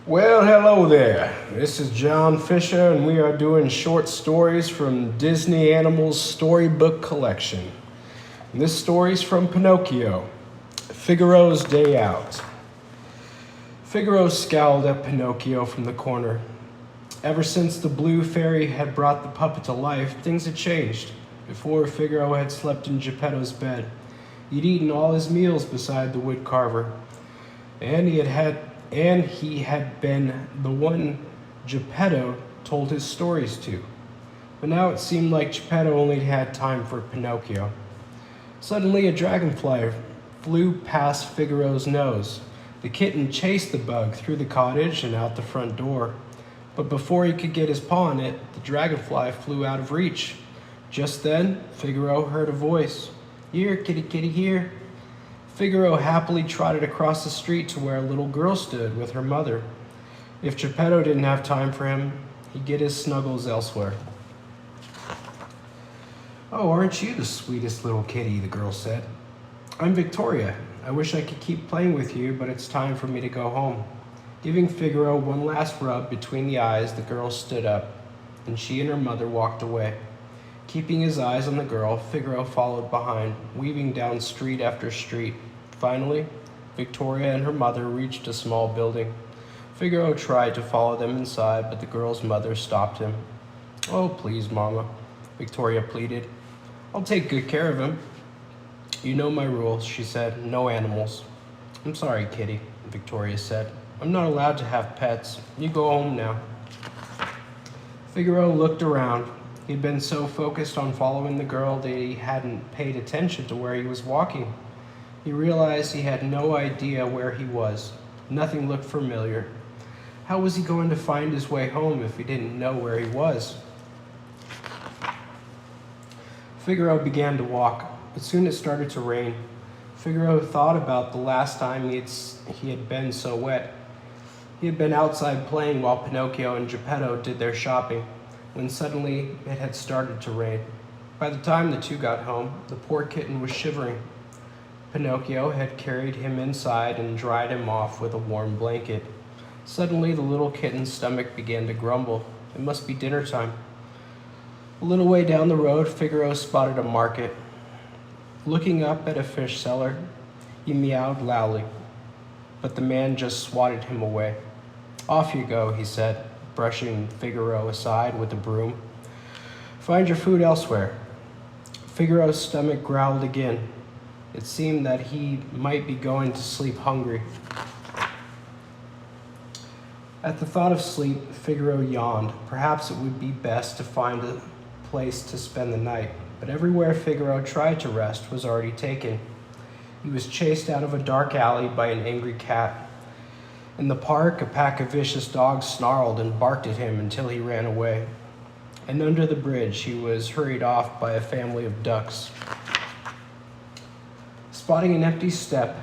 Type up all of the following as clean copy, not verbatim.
Well, hello there. This is John Fisher, and we are doing short stories from Disney Animals Storybook Collection. And this story's from Pinocchio, Figaro's Day Out. Figaro scowled at Pinocchio from the corner. Ever since the blue fairy had brought the puppet to life, things had changed. Before, Figaro had slept in Geppetto's bed. He'd eaten all his meals beside the wood carver, and he had been the one Geppetto told his stories to. But now it seemed like Geppetto only had time for Pinocchio. Suddenly, a dragonfly flew past Figaro's nose. The kitten chased the bug through the cottage and out the front door. But before he could get his paw on it, the dragonfly flew out of reach. Just then, Figaro heard a voice. "Here, kitty, kitty, here." Figaro happily trotted across the street to where a little girl stood with her mother. If Geppetto didn't have time for him, he'd get his snuggles elsewhere. "Oh, aren't you the sweetest little kitty?" the girl said. "I'm Victoria. I wish I could keep playing with you, but it's time for me to go home." Giving Figaro one last rub between the eyes, the girl stood up, and she and her mother walked away. Keeping his eyes on the girl, Figaro followed behind, weaving down street after street. Finally, Victoria and her mother reached a small building. Figaro tried to follow them inside, but the girl's mother stopped him. "Oh, please, Mama," Victoria pleaded. "I'll take good care of him." "You know my rules," she said. "No animals." "I'm sorry, Kitty," Victoria said. "I'm not allowed to have pets. You go home now." Figaro looked around. He'd been so focused on following the girl that he hadn't paid attention to where he was walking. He realized he had no idea where he was. Nothing looked familiar. How was he going to find his way home if he didn't know where he was? Figaro began to walk, but soon it started to rain. Figaro thought about the last time he had been so wet. He had been outside playing while Pinocchio and Geppetto did their shopping, when suddenly it had started to rain. By the time the two got home, the poor kitten was shivering. Pinocchio had carried him inside and dried him off with a warm blanket. Suddenly, the little kitten's stomach began to grumble. It must be dinner time. A little way down the road, Figaro spotted a market. Looking up at a fish seller, he meowed loudly, but the man just swatted him away. "Off you go," he said, brushing Figaro aside with a broom. "Find your food elsewhere." Figaro's stomach growled again. It seemed that he might be going to sleep hungry. At the thought of sleep, Figaro yawned. Perhaps it would be best to find a place to spend the night, but everywhere Figaro tried to rest was already taken. He was chased out of a dark alley by an angry cat. In the park, a pack of vicious dogs snarled and barked at him until he ran away. And under the bridge, he was hurried off by a family of ducks. Spotting an empty step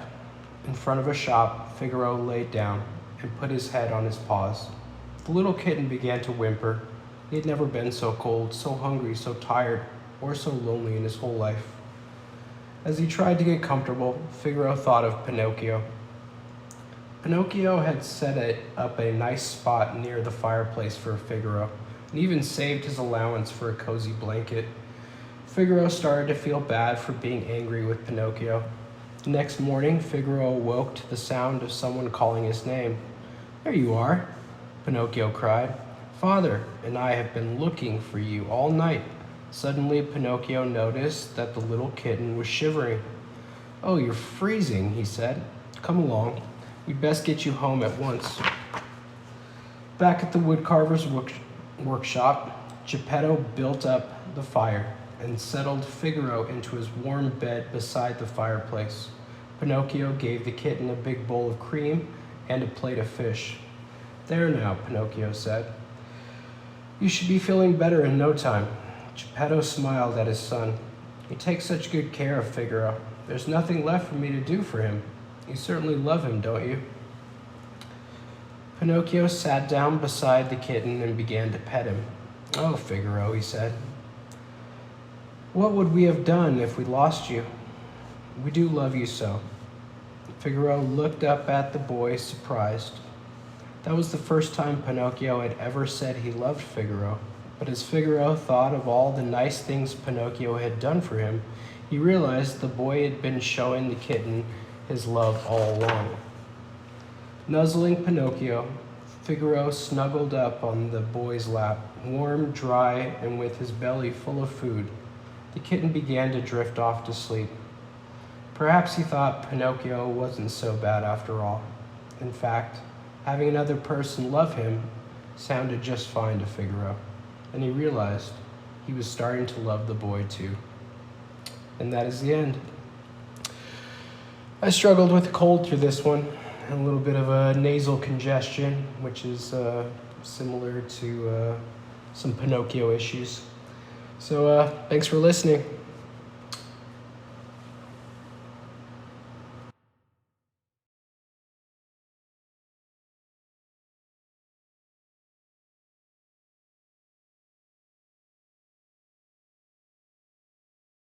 in front of a shop, Figaro laid down and put his head on his paws. The little kitten began to whimper. He had never been so cold, so hungry, so tired, or so lonely in his whole life. As he tried to get comfortable, Figaro thought of Pinocchio. Pinocchio had set up a nice spot near the fireplace for Figaro, and even saved his allowance for a cozy blanket. Figaro started to feel bad for being angry with Pinocchio. The next morning, Figaro awoke to the sound of someone calling his name. "There you are," Pinocchio cried. "Father and I have been looking for you all night." Suddenly, Pinocchio noticed that the little kitten was shivering. "Oh, you're freezing," he said. "Come along. We'd best get you home at once." Back at the woodcarver's workshop, Geppetto built up the fire and settled Figaro into his warm bed beside the fireplace. Pinocchio gave the kitten a big bowl of cream and a plate of fish. "There now," Pinocchio said. "You should be feeling better in no time." Geppetto smiled at his son. "You take such good care of Figaro. There's nothing left for me to do for him. You certainly love him, don't you?" Pinocchio sat down beside the kitten and began to pet him. "Oh, Figaro," he said, "what would we have done if we lost you? We do love you so." Figaro looked up at the boy, surprised. That was the first time Pinocchio had ever said he loved Figaro. But as Figaro thought of all the nice things Pinocchio had done for him, he realized the boy had been showing the kitten his love all along. Nuzzling Pinocchio, Figaro snuggled up on the boy's lap, warm, dry, and with his belly full of food. The kitten began to drift off to sleep. Perhaps he thought Pinocchio wasn't so bad after all. In fact, having another person love him sounded just fine to Figaro, and he realized he was starting to love the boy too. And that is the end. I struggled with a cold through this one, and a little bit of a nasal congestion, which is similar to some Pinocchio issues. So thanks for listening.